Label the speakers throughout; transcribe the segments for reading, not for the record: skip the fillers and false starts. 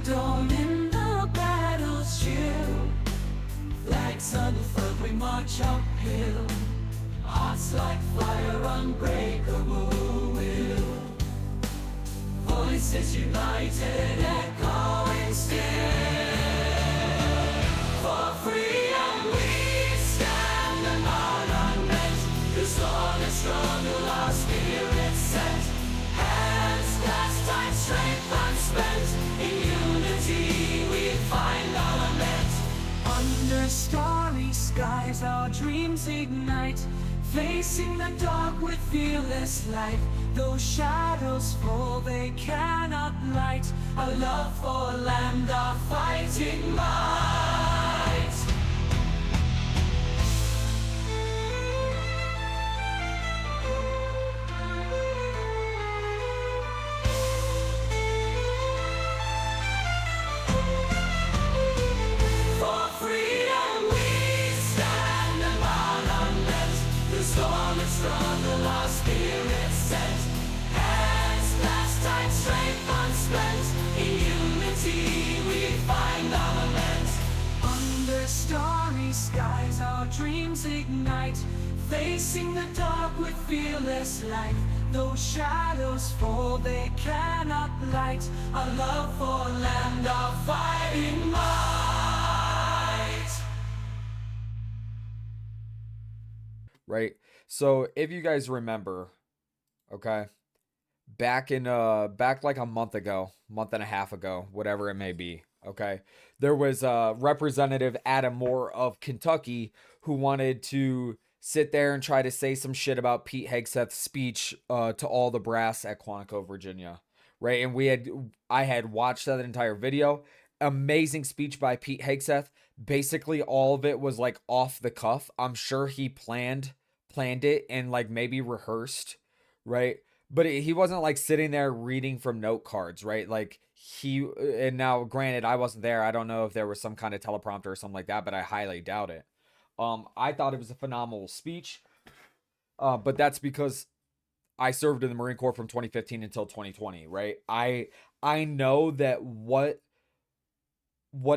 Speaker 1: dawn in the battle's chill. Flags unfurled, we march uphill. Hearts like fire, unbreakable will. Voices united, echoing still. For freedom we stand and are unmet. This long and struggle our spirits set. Hands clasped, time, strength unspent. In unity we find our lament. Under starry skies our dreams ignite. Facing the dark with fearless light. Though shadows fall, they cannot light a love for land, our fighting might. For freedom we stand and are unmet. The storm and struggle our spirits set. Hands clasped, tight, strength unspent. In unity we find our lament. Under starry skies our dreams ignite. Facing the dark with fearless light. Though shadows fall, they cannot light our love for land, our fighting might.
Speaker 2: Right? So if you guys remember, okay, back like a month ago, month and a half ago, whatever it may be, okay, there was Representative Adam Moore of Kentucky who wanted to sit there and try to say some shit about Pete Hegseth's speech to all the brass at Quantico, Virginia, right? And I had watched that entire video. Amazing speech by Pete Hegseth. Basically, all of it was like off the cuff. I'm sure he planned it and like maybe rehearsed, right? But he wasn't like sitting there reading from note cards, right? Like and now granted, I wasn't there. I don't know if there was some kind of teleprompter or something like that, but I highly doubt it. I thought it was a phenomenal speech, but that's because I served in the Marine Corps from 2015 until 2020, right? I know that what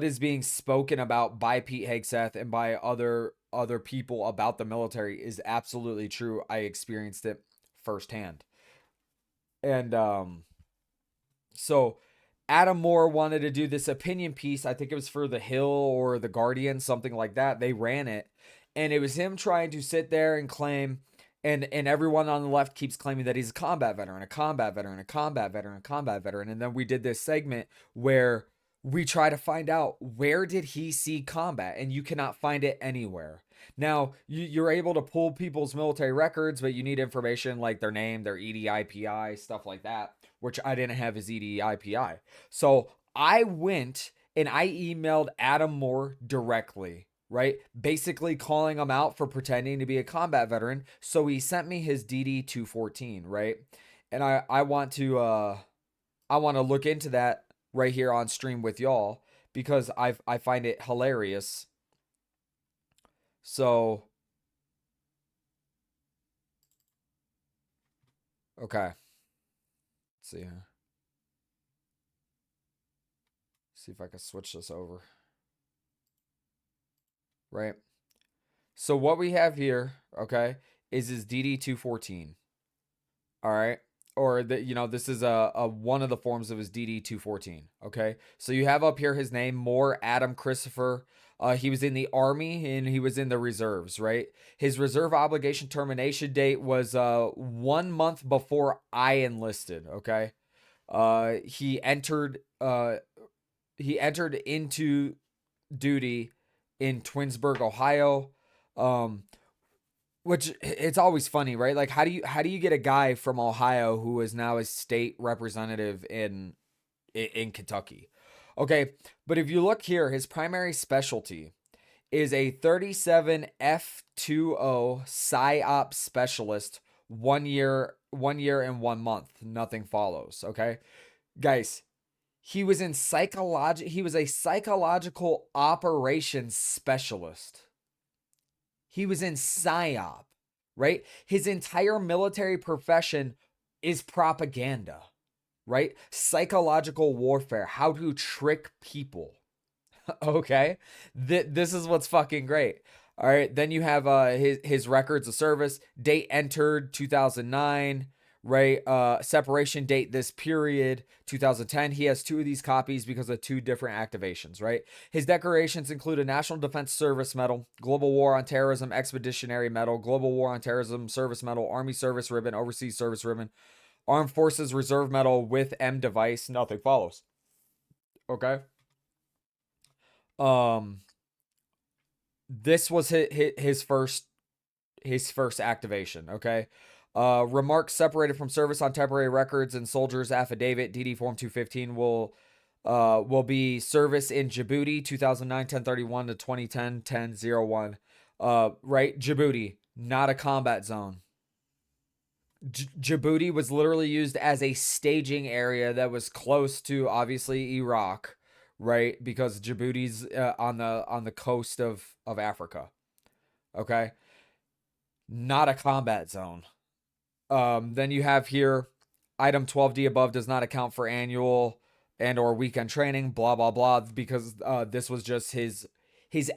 Speaker 2: is being spoken about by Pete Hegseth and by other people about the military is absolutely true. I experienced it firsthand. And so Adam Moore wanted to do this opinion piece. I think it was for The Hill or The Guardian, something like that. They ran it. And it was him trying to sit there and claim, and everyone on the left keeps claiming that he's a combat veteran, a combat veteran, a combat veteran, a combat veteran. And then we did this segment where we try to find out, where did he see combat? And you cannot find it anywhere. Now, you're able to pull people's military records, but you need information like their name, their EDIPI, stuff like that, which I didn't have his EDIPI. So I went and I emailed Adam Moore directly, right? Basically calling him out for pretending to be a combat veteran. So he sent me his DD 214, right? And I want to look into that right here on stream with y'all because I find it hilarious. So okay. Let's see here. See if I can switch this over. Right? So what we have here, okay, is his DD 214. All right? Or this is a one of the forms of his DD 214, okay? So you have up here his name, Moore Adam Christopher. He was in the Army and he was in the reserves, right? His reserve obligation termination date was 1 month before I enlisted, okay? He entered into duty in Twinsburg, Ohio. Which it's always funny, right? Like how do you get a guy from Ohio who is now a state representative in Kentucky? Okay, but if you look here, his primary specialty is a 37 F20 PSYOP specialist. 1 year and 1 month. Nothing follows. Okay, guys. He was a psychological operations specialist. He was in PSYOP, right? His entire military profession is propaganda. right? Psychological warfare, how to trick people. Okay, this is what's fucking great. All right, then you have his records of service, date entered 2009, right? Separation date this period 2010. He has two of these copies because of two different activations, right? His decorations include a National Defense Service Medal, Global War on Terrorism Expeditionary Medal, Global War on Terrorism Service Medal, Army Service Ribbon, Overseas Service Ribbon, Armed Forces Reserve Medal with M device. Nothing follows. Okay. Um, this was his first activation. Okay. Remarks separated from service on temporary records and soldiers affidavit DD Form 215 will be service in Djibouti 2009 1031 to 2010 1001. Right, Djibouti, not a combat zone. Djibouti was literally used as a staging area that was close to obviously Iraq, right? Because Djibouti's on the coast of Africa. Okay, not a combat zone. Then you have here item 12D above does not account for annual and or weekend training, blah blah blah, because this was just his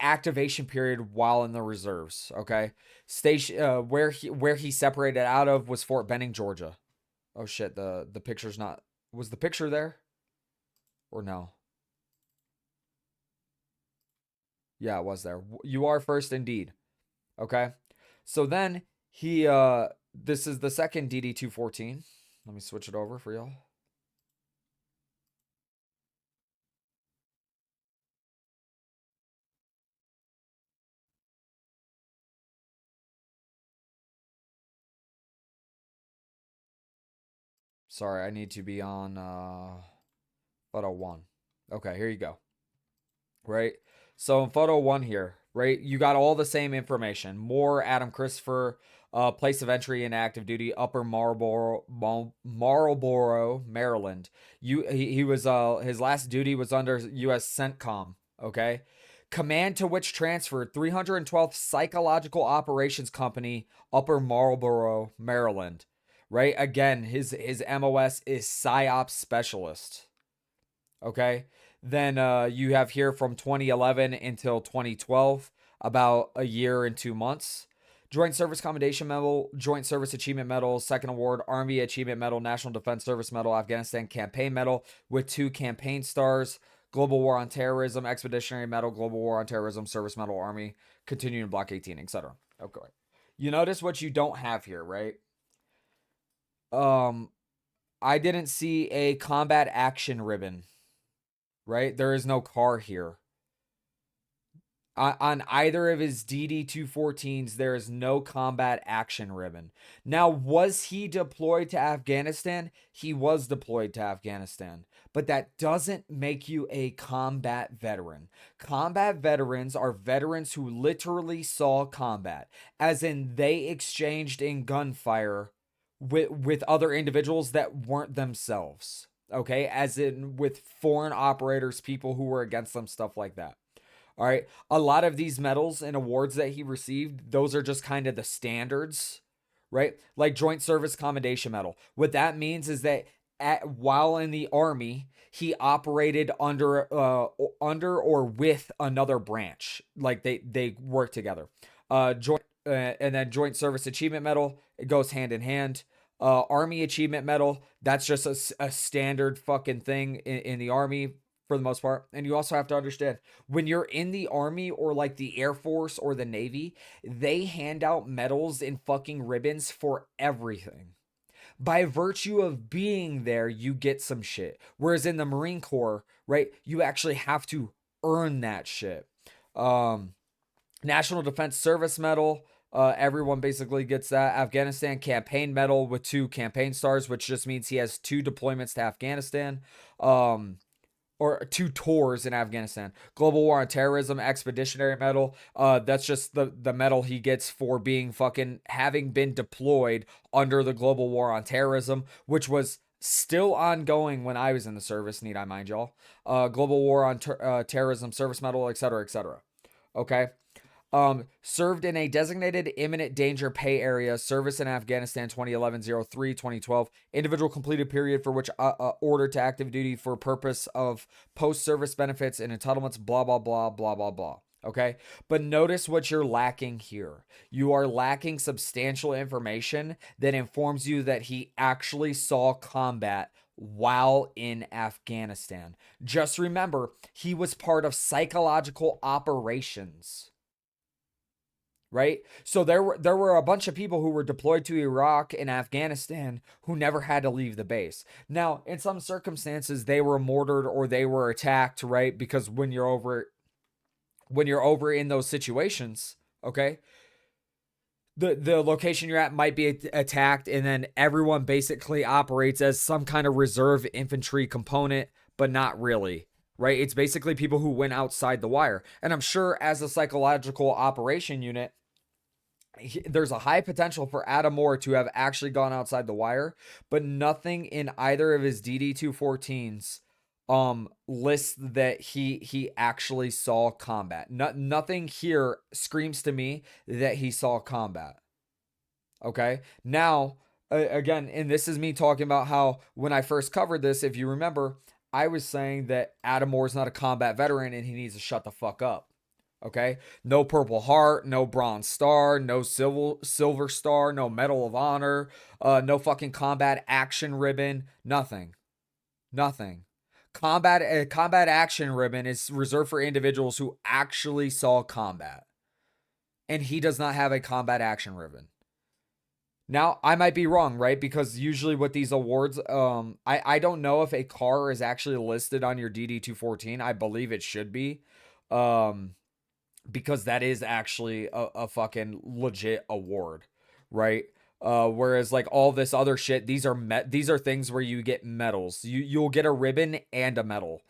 Speaker 2: activation period while in the reserves. Okay, station where he separated out of was Fort Benning, Georgia. Oh shit, the picture's not. Was the picture there or no? Yeah, it was there. You are first indeed. Okay, so then he this is the second DD 214. Let me switch it over for y'all. Sorry, I need to be on photo one. Okay, here you go. Right? So in photo one here, right, you got all the same information. More Adam Christopher, place of entry in active duty, Upper Marlboro, Maryland. He was his last duty was under U.S. CENTCOM. Okay, command to which transferred 312th Psychological Operations Company, Upper Marlboro, Maryland. Right, again, his MOS is PSYOP specialist. Okay. Then you have here from 2011 until 2012, about a year and 2 months. Joint Service Commendation Medal, Joint Service Achievement Medal, Second Award, Army Achievement Medal, National Defense Service Medal, Afghanistan Campaign Medal with 2 campaign stars, Global War on Terrorism, Expeditionary Medal, Global War on Terrorism, Service Medal, Army, Continuing Block 18, etc. Okay. You notice what you don't have here, right? Um, I didn't see a combat action ribbon, right? There is no car here. On either of his DD 214s, there is no combat action ribbon. Now, was he deployed to Afghanistan? He was deployed to Afghanistan, but that doesn't make you a combat veteran. Combat veterans are veterans who literally saw combat, as in they exchanged in gunfire with other individuals that weren't themselves. Okay, as in with foreign operators, people who were against them, stuff like that. All right. A lot of these medals and awards that he received, those are just kind of the standards, right? Like Joint Service Commendation Medal. What that means is that while in the army, he operated under or with another branch. Like they work together. Joint and then Joint Service Achievement Medal, it goes hand in hand. Army Achievement Medal, that's just a standard fucking thing in the army for the most part. And you also have to understand when you're in the army or like the Air Force or the Navy, they hand out medals and fucking ribbons for everything. By virtue of being there, you get some shit. Whereas in the Marine Corps, right, you actually have to earn that shit. Um, National Defense Service Medal. Everyone basically gets that. Afghanistan Campaign Medal with 2 campaign stars, which just means he has 2 deployments to Afghanistan. Or 2 tours in Afghanistan. Global War on Terrorism Expeditionary Medal. That's just the medal he gets for being fucking having been deployed under the Global War on Terrorism, which was still ongoing when I was in the service. Need I mind y'all? Global War on Terrorism Service Medal, etc., etc. Okay. Served in a designated imminent danger pay area. Service in Afghanistan 2011-03, 2012. Individual completed period for which order to active duty for purpose of post-service benefits and entitlements, blah, blah, blah, blah, blah, blah. Okay? But notice what you're lacking here. You are lacking substantial information that informs you that he actually saw combat while in Afghanistan. Just remember, he was part of psychological operations. Right? So there were a bunch of people who were deployed to Iraq and Afghanistan who never had to leave the base. Now, in some circumstances, they were mortared or they were attacked, right? Because when you're over in those situations, okay, the location you're at might be attacked, and then everyone basically operates as some kind of reserve infantry component, but not really. Right? It's basically people who went outside the wire. And I'm sure as a psychological operation unit, there's a high potential for Adam Moore to have actually gone outside the wire, but nothing in either of his DD-214s lists that he actually saw combat. Nothing here screams to me that he saw combat. Okay? Now, again, and this is me talking about how when I first covered this, if you remember, I was saying that Adam Moore's not a combat veteran and he needs to shut the fuck up. Okay? No Purple Heart, no Bronze Star, no Silver Star, no Medal of Honor, no fucking combat action ribbon, nothing. Nothing. Combat action ribbon is reserved for individuals who actually saw combat. And he does not have a combat action ribbon. Now, I might be wrong, right? Because usually with these awards, I don't know if a car is actually listed on your DD-214. I believe it should be. Because that is actually a fucking legit award, right? Whereas like all this other shit, these are things where you get medals. You'll get a ribbon and a medal,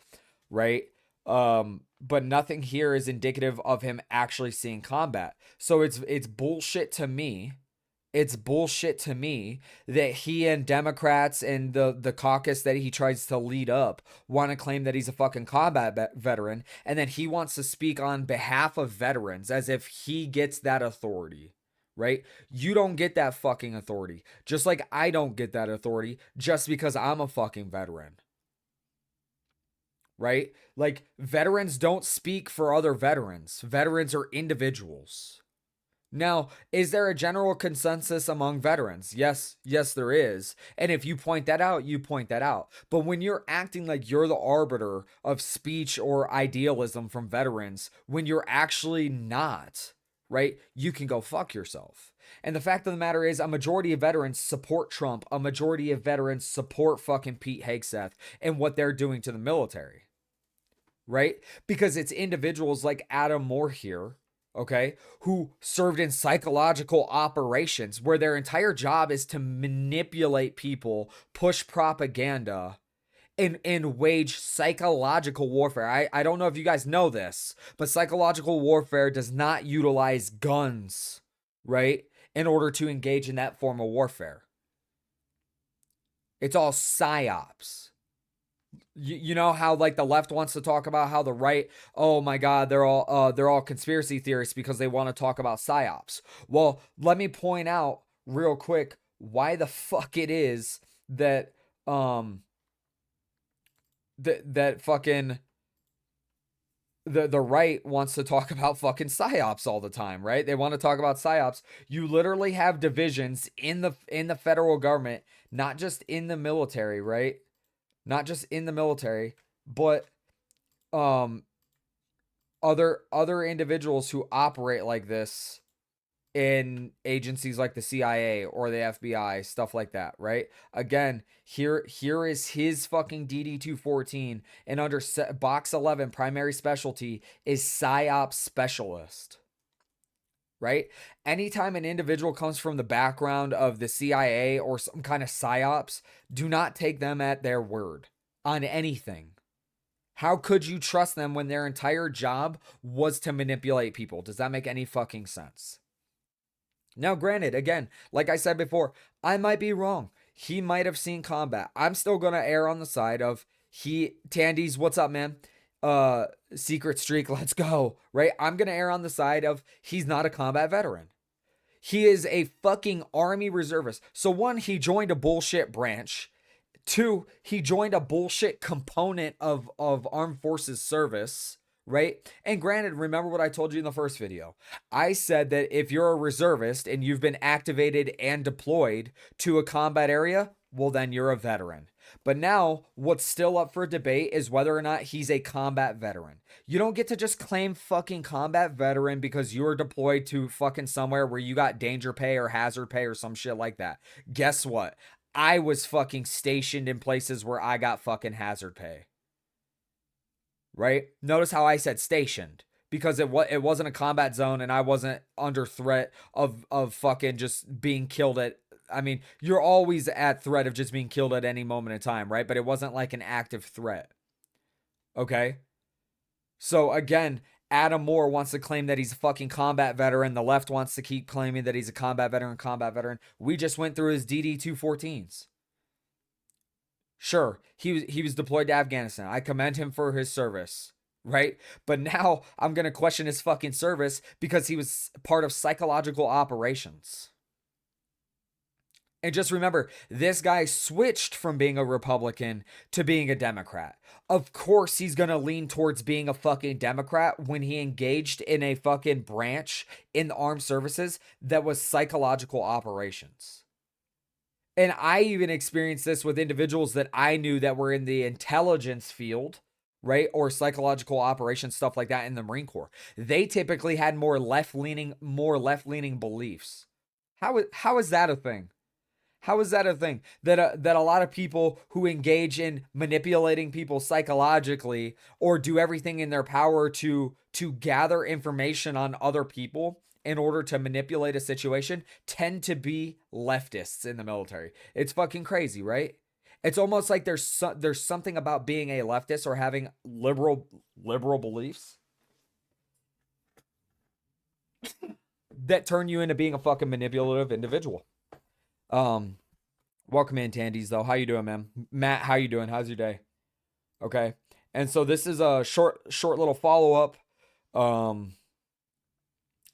Speaker 2: right? But nothing here is indicative of him actually seeing combat. So it's bullshit to me. It's bullshit to me that he and Democrats and the caucus that he tries to lead up want to claim that he's a fucking combat veteran, and then he wants to speak on behalf of veterans as if he gets that authority, right? You don't get that fucking authority. Just like I don't get that authority just because I'm a fucking veteran. Right? Like veterans don't speak for other veterans. Veterans are individuals. Now, is there a general consensus among veterans? Yes, there is. And if you point that out, you point that out. But when you're acting like you're the arbiter of speech or idealism from veterans, when you're actually not, right, you can go fuck yourself. And the fact of the matter is, a majority of veterans support Trump. A majority of veterans support fucking Pete Hegseth and what they're doing to the military. Right? Because it's individuals like Adam Moore here, okay, who served in psychological operations where their entire job is to manipulate people, push propaganda, and wage psychological warfare. I don't know if you guys know this, but psychological warfare does not utilize guns, right, in order to engage in that form of warfare. It's all psyops. You know how like the left wants to talk about how the right, oh my god, they're all conspiracy theorists because they want to talk about psyops. Well, let me point out real quick why the fuck it is that that fucking the right wants to talk about fucking psyops all the time, right? They want to talk about psyops. You literally have divisions in the federal government, not just in the military, right? Not just in the military, but other individuals who operate like this in agencies like the CIA or the FBI, stuff like that, right? Again, here is his fucking DD-214, and under box 11 primary specialty is PSYOP specialist. Right? Anytime an individual comes from the background of the CIA or some kind of psyops, do not take them at their word on anything. How could you trust them when their entire job was to manipulate people? Does that make any fucking sense? Now, granted, again, like I said before, I might be wrong. He might have seen combat. I'm still going to err on the side of Tandy's, what's up, man? secret streak, let's go, right? I'm gonna err on the side of he's not a combat veteran. He is a fucking army reservist. So one, he joined a bullshit branch. Two, he joined a bullshit component of armed forces service, right? And granted, remember what I told you in the first video. I said that if you're a reservist and you've been activated and deployed to a combat area, well, then you're a veteran. But now, what's still up for debate is whether or not he's a combat veteran. You don't get to just claim fucking combat veteran because you were deployed to fucking somewhere where you got danger pay or hazard pay or some shit like that. Guess what? I was fucking stationed in places where I got fucking hazard pay. Right? Notice how I said stationed because it wasn't a combat zone and I wasn't under threat of fucking just being killed at. I mean, you're always at threat of just being killed at any moment in time, right? But it wasn't like an active threat. Okay? So again, Adam Moore wants to claim that he's a fucking combat veteran. The left wants to keep claiming that he's a combat veteran. We just went through his DD-214s. Sure, he was deployed to Afghanistan. I commend him for his service, right? But now I'm going to question his fucking service because he was part of psychological operations. And just remember, this guy switched from being a Republican to being a Democrat. Of course, he's going to lean towards being a fucking Democrat when he engaged in a fucking branch in the armed services that was psychological operations. And I even experienced this with individuals that I knew that were in the intelligence field, right? Or psychological operations, stuff like that in the Marine Corps. They typically had more left-leaning beliefs. How is that a thing? How is that a thing? That a lot of people who engage in manipulating people psychologically or do everything in their power to gather information on other people in order to manipulate a situation tend to be leftists in the military. It's fucking crazy, right? It's almost like there's something about being a leftist or having liberal beliefs that turn you into being a fucking manipulative individual. Welcome in, Tandies, though. How you doing, man? Matt, how you doing? How's your day? Okay. And so this is a short little follow-up.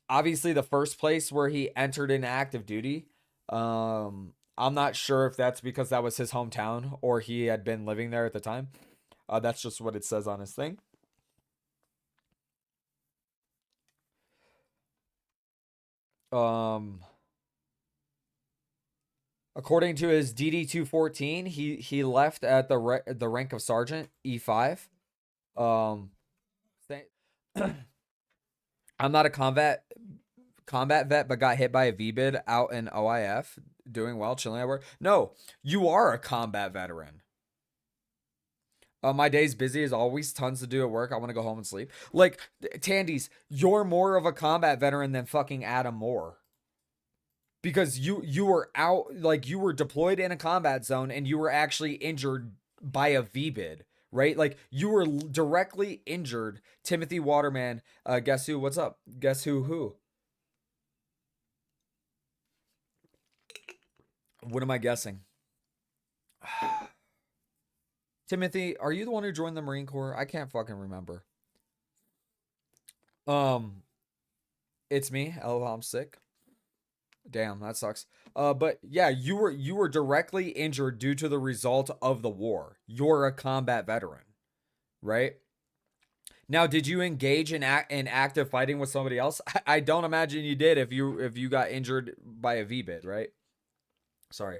Speaker 2: Obviously the first place where he entered into active duty, I'm not sure if that's because that was his hometown or he had been living there at the time. That's just what it says on his thing. According to his DD-214, he left at the rank of sergeant E5. I'm not a combat vet, but got hit by a VBID out in OIF, doing well, chilling at work. No, you are a combat veteran. My day's busy as always, tons to do at work. I want to go home and sleep. Like, Tandies, you're more of a combat veteran than fucking Adam Moore. Because you were out, like you were deployed in a combat zone and you were actually injured by a VBID, right? Like you were directly injured. Timothy Waterman, guess who? What's up? Guess who? What am I guessing? Timothy, are you the one who joined the Marine Corps? I can't fucking remember. It's me. LOL, I'm sick. Damn, that sucks. But yeah, you were directly injured due to the result of the war. You're a combat veteran, right? Now, did you engage in active fighting with somebody else? I don't imagine you did if you got injured by a VBID, right? Sorry.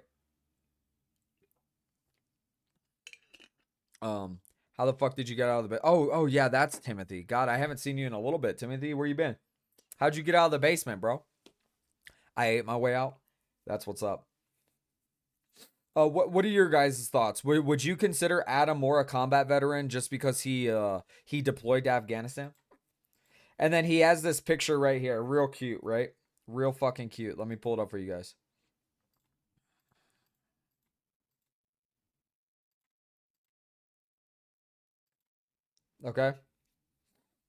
Speaker 2: How the fuck did you get out of the bed? Oh yeah, that's Timothy. God, I haven't seen you in a little bit. Timothy, where you been? How'd you get out of the basement, bro? I ate my way out. That's what's up. What are your guys' thoughts? Would you consider Adam Moore a combat veteran just because he deployed to Afghanistan? And then he has this picture right here, real cute, right? Real fucking cute. Let me pull it up for you guys. Okay.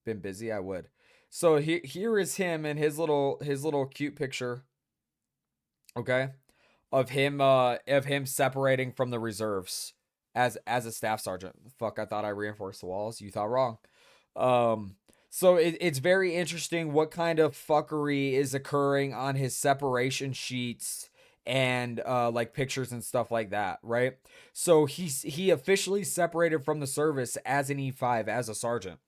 Speaker 2: Been busy, I would. So here is him in his little cute picture. Okay, of him separating from the reserves as a staff sergeant. Fuck, I thought I reinforced the walls. You thought wrong. Um, so it's very interesting what kind of fuckery is occurring on his separation sheets and like pictures and stuff like that, right? So he officially separated from the service as an E5 as a sergeant.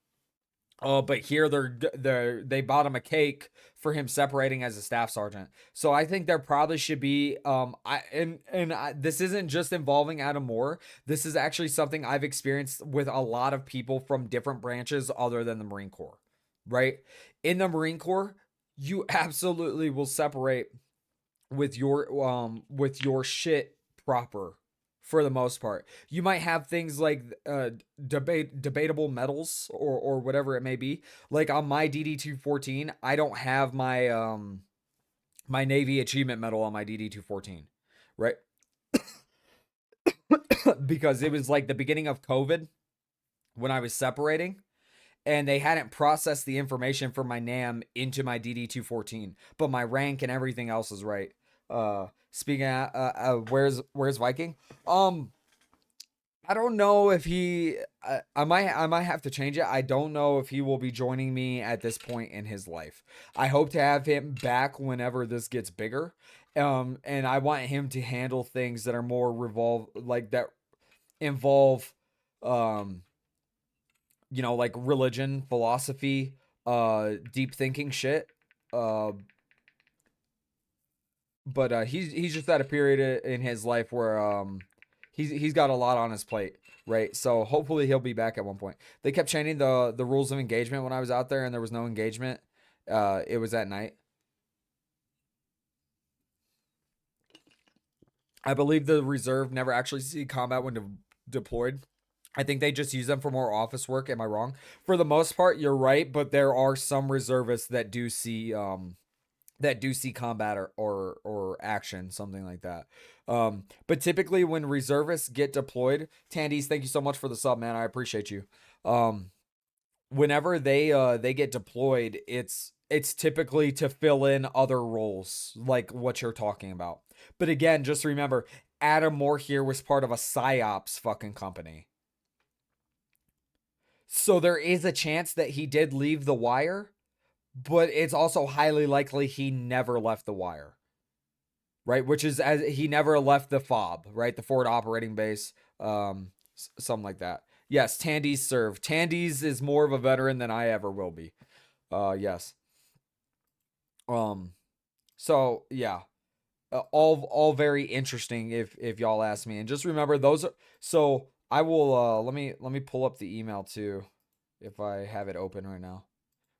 Speaker 2: Oh, but here they bought him a cake for him separating as a staff sergeant. So I think there probably should be this isn't just involving Adam Moore. This is actually something I've experienced with a lot of people from different branches other than the Marine Corps. Right? In the Marine Corps, you absolutely will separate with your shit proper for the most part. You might have things like debatable medals or whatever it may be. Like on my DD-214, I don't have my Navy Achievement Medal on my DD-214, right? Because it was like the beginning of COVID when I was separating, and they hadn't processed the information from my NAM into my DD-214, but my rank and everything else is right. Speaking of, where's Viking? Um, I don't know if he. I might have to change it. I don't know if he will be joining me at this point in his life. I hope to have him back whenever this gets bigger. And I want him to handle things that are more that involve, um, like religion, philosophy, deep thinking shit. Uh, but he's just at a period in his life where he's got a lot on his plate, right? So hopefully he'll be back at one point. They kept changing the rules of engagement when I was out there, and there was no engagement. It was at night. I believe the reserve never actually see combat when deployed. I think they just use them for more office work. Am I wrong? For the most part, you're right, but there are some reservists that do see combat or action, something like that. But typically when reservists get deployed, Tandies, thank you so much for the sub, man. I appreciate you. Um, Whenever they get deployed, it's typically to fill in other roles like what you're talking about. But again, just remember, Adam Moore here was part of a psyops fucking company. So there is a chance that he did leave the wire, but it's also highly likely he never left the wire, right? Which is as he never left the FOB, right? The forward operating base, something like that. Yes, Tandy's served. Tandy's is more of a veteran than I ever will be. Yes. Um. So yeah, all very interesting if y'all ask me. And just remember those are so I will let me pull up the email too if I have it open right now.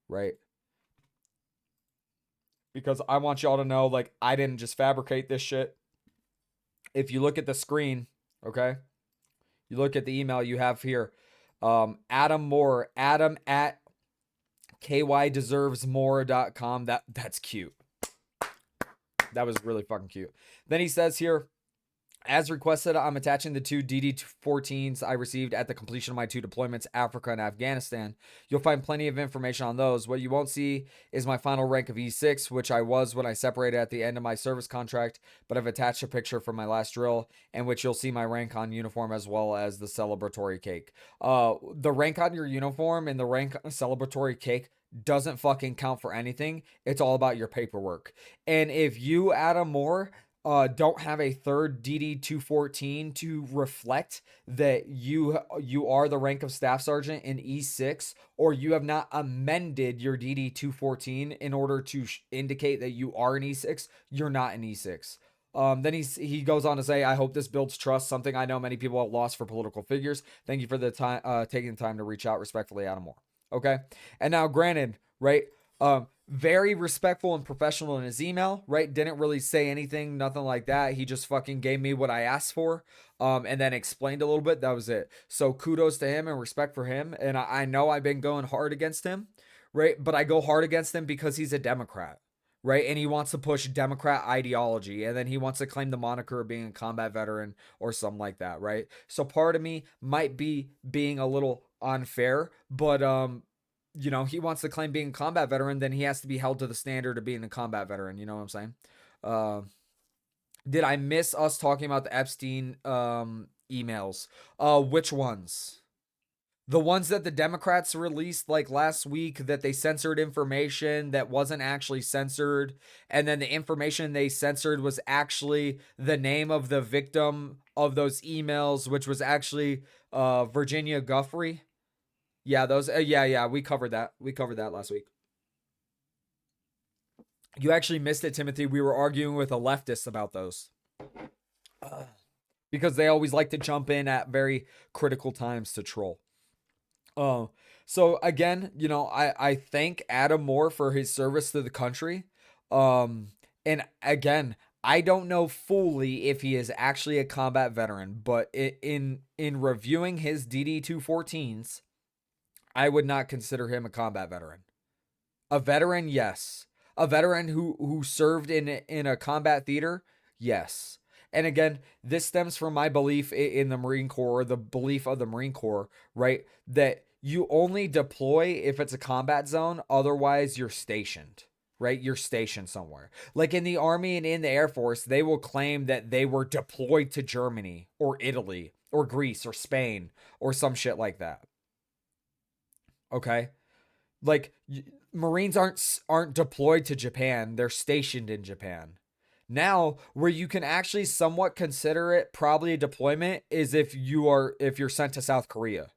Speaker 2: Right? Because I want y'all to know like I didn't just fabricate this shit. If you look at the screen, okay? You look at the email you have here. Adam Moore, Adam at kydeservesmore.com. That's cute. That was really fucking cute. Then he says here, as requested, I'm attaching the two DD-14s I received at the completion of my two deployments, Africa and Afghanistan. You'll find plenty of information on those. What you won't see is my final rank of E6, which I was when I separated at the end of my service contract, but I've attached a picture from my last drill, in which you'll see my rank on uniform as well as the celebratory cake. The rank on your uniform and the rank on the celebratory cake doesn't fucking count for anything. It's all about your paperwork. And if you, Adam Moore, don't have a third DD-214 to reflect that you are the rank of staff sergeant in E6, or you have not amended your DD-214 in order to indicate that you are an E6, you're not an E6. Then he goes on to say, I hope this builds trust, something I know many people have lost for political figures. Thank you for the time taking the time to reach out. Respectfully, Adam Moore. Okay. And now granted, right? Very respectful and professional in his email, right? Didn't really say anything, nothing like that. He just fucking gave me what I asked for, and then explained a little bit. That was it. So kudos to him and respect for him. And I know I've been going hard against him, right? But I go hard against him because he's a Democrat, right? And he wants to push Democrat ideology, and then he wants to claim the moniker of being a combat veteran or something like that, right? So part of me might be being a little unfair, but he wants to claim being a combat veteran, then he has to be held to the standard of being a combat veteran. You know what I'm saying? Uh, did I miss us talking about the Epstein emails? Which ones? The ones that the Democrats released like last week, that they censored information that wasn't actually censored, and then the information they censored was actually the name of the victim of those emails, which was actually Virginia Guffrey. Yeah, those yeah, we covered that. We covered that last week. You actually missed it, Timothy. We were arguing with a leftist about those. Because they always like to jump in at very critical times to troll. So again, I thank Adam Moore for his service to the country. And again, I don't know fully if he is actually a combat veteran, but in reviewing his DD-214s, I would not consider him a combat veteran. A veteran, yes. A veteran who served in a combat theater, yes. And again, this stems from my belief in the Marine Corps, the belief of the Marine Corps, right? That you only deploy if it's a combat zone, otherwise you're stationed, right? You're stationed somewhere. Like in the Army and in the Air Force, they will claim that they were deployed to Germany or Italy or Greece or Spain or some shit like that. Okay? Like Marines aren't deployed to Japan, they're stationed in Japan. Now, where you can actually somewhat consider it probably a deployment is if you're sent to South Korea,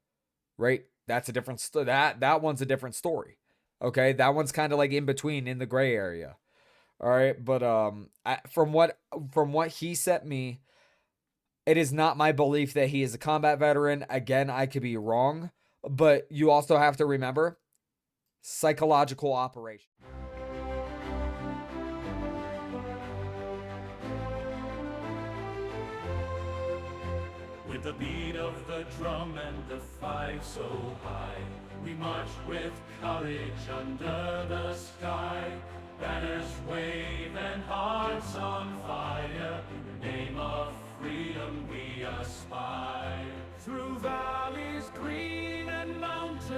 Speaker 2: right? That's a different that one's a different story. Okay? That one's kind of like in between, in the gray area. All right, but from what he sent me, it is not my belief that he is a combat veteran. Again, I could be wrong, but you also have to remember psychological operation.
Speaker 1: With the beat of the drum and the fife so high, we march with courage under the sky. Banners wave and hearts on fire. In the name of freedom we aspire. Through valleys green and mountains